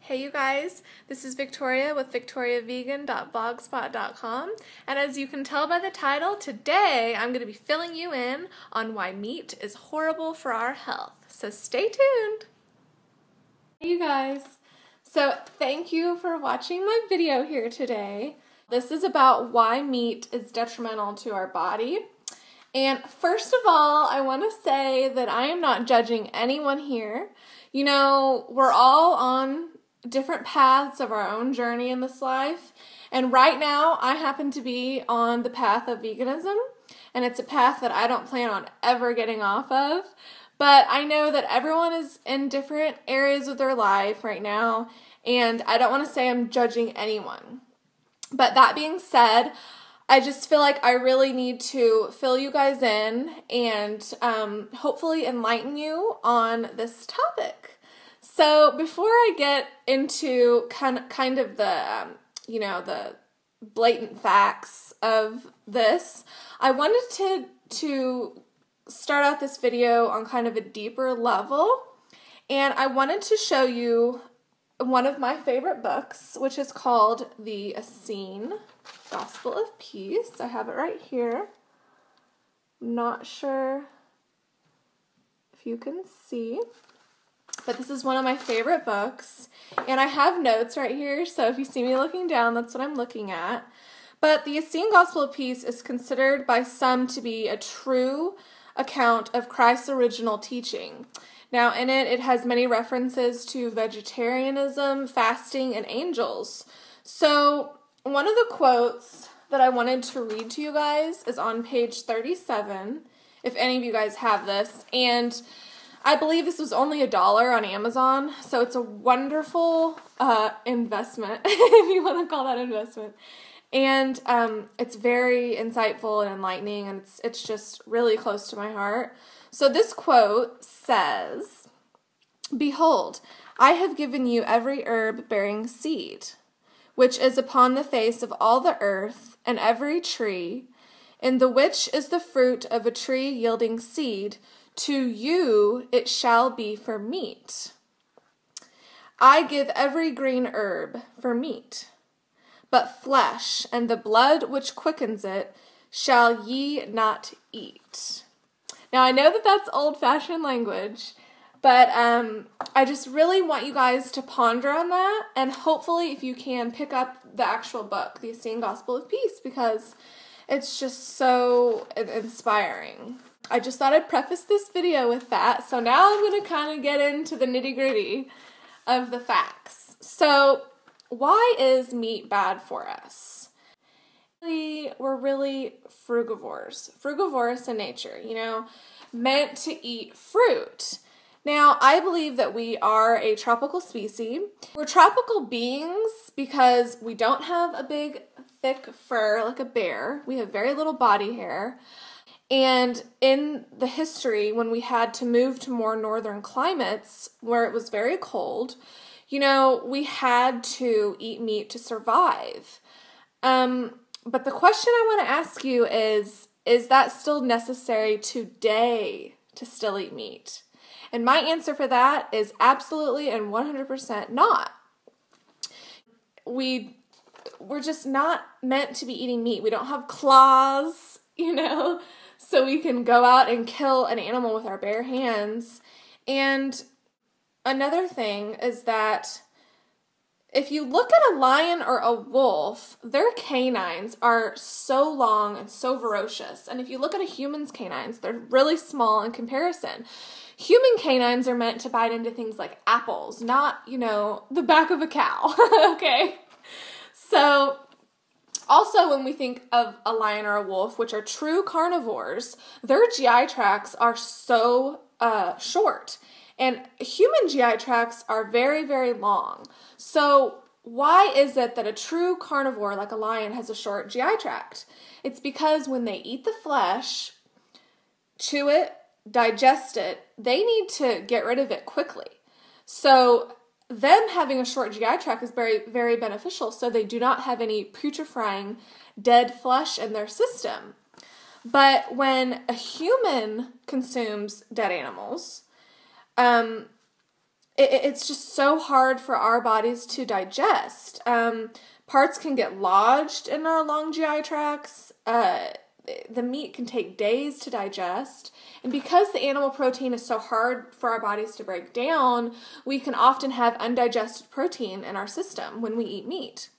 Hey you guys, this is Victoria with victoriavegan.blogspot.com, and as you can tell by the title, today I'm going to be filling you in on why meat is horrible for our health, so stay tuned! Hey you guys, so thank you for watching my video here today. This is about why meat is detrimental to our body. And first of all, I want to say that I am not judging anyone here. You know, we're all on different paths of our own journey in this life, and right now I happen to be on the path of veganism, and it's a path that I don't plan on ever getting off of, but I know that everyone is in different areas of their life right now, and I don't want to say I'm judging anyone. But that being said, I just feel like I really need to fill you guys in and hopefully enlighten you on this topic. So before I get into kind of the, the blatant facts of this, I wanted to start out this video on kind of a deeper level, and I wanted to show you one of my favorite books, which is called the Essene Gospel of Peace. I have it right here. I'm not sure if you can see, but this is one of my favorite books, and I have notes right here, so if you see me looking down, that's what I'm looking at. But the Essene Gospel of Peace is considered by some to be a true account of Christ's original teaching. Now, in it, it has many references to vegetarianism, fasting, and angels. So, one of the quotes that I wanted to read to you guys is on page 37, if any of you guys have this, and I believe this was only $1 on Amazon, so it's a wonderful investment, if you want to call that investment. And it's very insightful and enlightening, and it's just really close to my heart. So this quote says, "Behold, I have given you every herb bearing seed, which is upon the face of all the earth, and every tree, in the which is the fruit of a tree yielding seed. To you it shall be for meat. I give every green herb for meat, but flesh and the blood which quickens it shall ye not eat." Now, I know that that's old-fashioned language, but I just really want you guys to ponder on that, and hopefully, if you can, pick up the actual book, The Essene Gospel of Peace, because it's just so inspiring. I just thought I'd preface this video with that, so now I'm going to kind of get into the nitty-gritty of the facts. So, why is meat bad for us? We're really frugivorous in nature, meant to eat fruit. Now, I believe that we are a tropical species. We're tropical beings because we don't have a big, thick fur like a bear. We have very little body hair. And in the history, when we had to move to more northern climates where it was very cold, we had to eat meat to survive. But the question I want to ask you is that still necessary today to still eat meat? And my answer for that is absolutely and 100% not. We're just not meant to be eating meat. We don't have claws, so we can go out and kill an animal with our bare hands. And another thing is that if you look at a lion or a wolf, their canines are so long and so ferocious. And if you look at a human's canines, they're really small in comparison. Human canines are meant to bite into things like apples, not, the back of a cow, okay? So, also when we think of a lion or a wolf, which are true carnivores, their GI tracts are so short. And human GI tracts are very, very long. So why is it that a true carnivore like a lion has a short GI tract? It's because when they eat the flesh, chew it, digest it, they need to get rid of it quickly. So them having a short GI tract is very, very beneficial, so they do not have any putrefying dead flesh in their system. But when a human consumes dead animals, it's just so hard for our bodies to digest. Parts can get lodged in our long GI tracts. The meat can take days to digest. And because the animal protein is so hard for our bodies to break down, we can often have undigested protein in our system when we eat meat.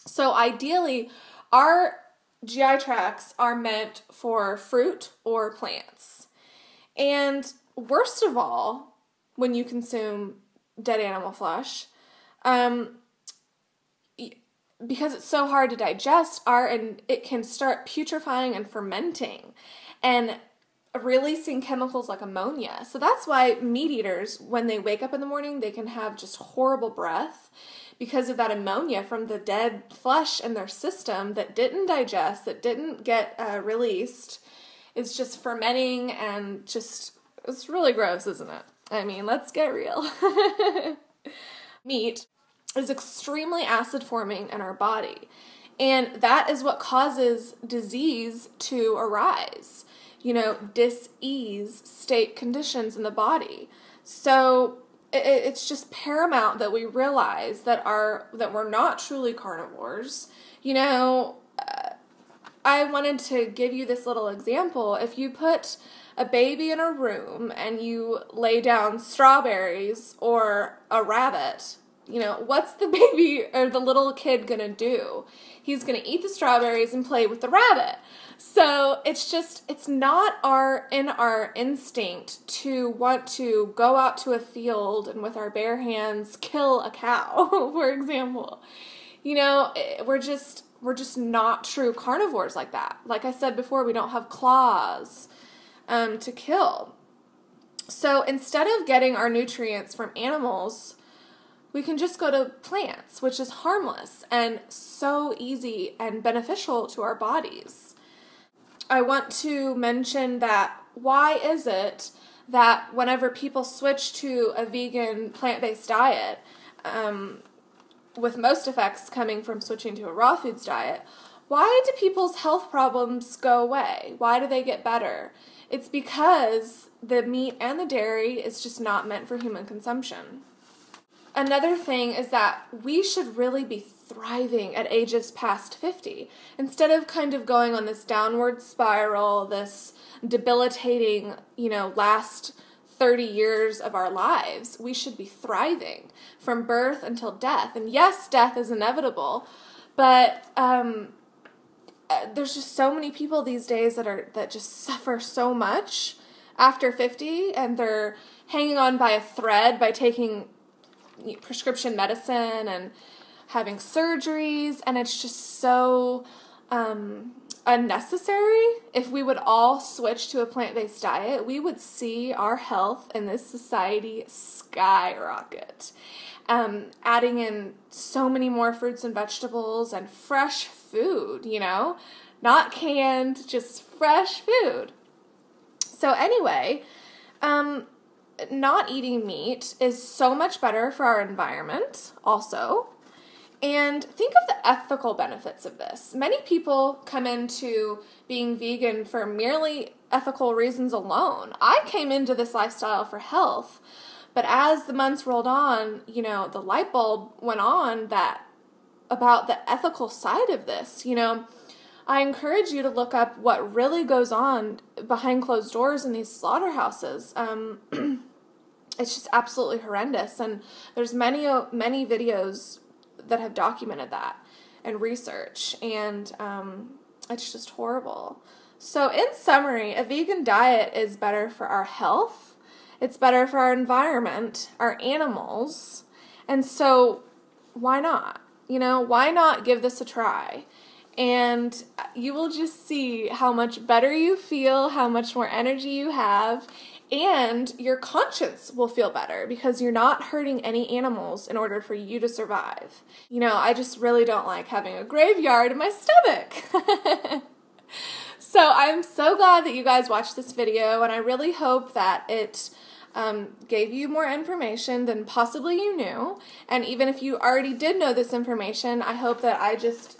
So ideally, our GI tracts are meant for fruit or plants. And worst of all, when you consume dead animal flesh, because it's so hard to digest, it can start putrefying and fermenting and releasing chemicals like ammonia. So that's why meat eaters, when they wake up in the morning, they can have just horrible breath because of that ammonia from the dead flesh in their system that didn't digest, that didn't get released. It's just fermenting and it's really gross, isn't it? I mean, let's get real. Meat is extremely acid forming in our body, and that is what causes disease to arise. Dis-ease state conditions in the body. So it's just paramount that we realize that we're not truly carnivores. I wanted to give you this little example. If you put a baby in a room and you lay down strawberries or a rabbit, what's the baby or the little kid gonna do? He's gonna eat the strawberries and play with the rabbit. So it's not in our instinct to want to go out to a field and with our bare hands kill a cow, for example. We're just not true carnivores like that. Like I said before, we don't have claws to kill. So instead of getting our nutrients from animals, we can just go to plants, which is harmless and so easy and beneficial to our bodies. I want to mention that why is it that whenever people switch to a vegan plant-based diet, with most effects coming from switching to a raw foods diet, why do people's health problems go away? Why do they get better? It's because the meat and the dairy is just not meant for human consumption. Another thing is that we should really be thriving at ages past 50. Instead of kind of going on this downward spiral, this debilitating, last 30 years of our lives, we should be thriving from birth until death. And yes, death is inevitable, but there's just so many people these days that just suffer so much after 50, and they're hanging on by a thread by taking prescription medicine and having surgeries, and it's just so unnecessary. If we would all switch to a plant-based diet, we would see our health in this society skyrocket. Adding in so many more fruits and vegetables and fresh food, not canned, just fresh food. So anyway, not eating meat is so much better for our environment also. And think of the ethical benefits of this. Many people come into being vegan for merely ethical reasons alone. I came into this lifestyle for health, but as the months rolled on, the light bulb went on about the ethical side of this. I encourage you to look up what really goes on behind closed doors in these slaughterhouses. It's just absolutely horrendous, and there's many videos that have documented that and research, and it's just horrible. So in summary, a vegan diet is better for our health, it's better for our environment, our animals, and so why not? Why not give this a try? And you will just see how much better you feel, how much more energy you have, and your conscience will feel better because you're not hurting any animals in order for you to survive. I just really don't like having a graveyard in my stomach. So I'm so glad that you guys watched this video, and I really hope that it gave you more information than possibly you knew. And even if you already did know this information, I hope that I just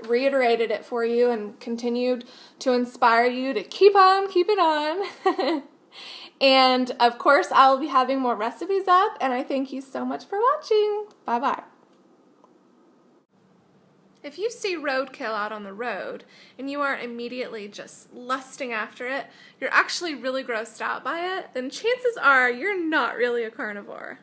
reiterated it for you and continued to inspire you to keep on keeping on. And of course, I'll be having more recipes up, and I thank you so much for watching. Bye-bye. If you see roadkill out on the road and you aren't immediately just lusting after it, you're actually really grossed out by it, then chances are you're not really a carnivore.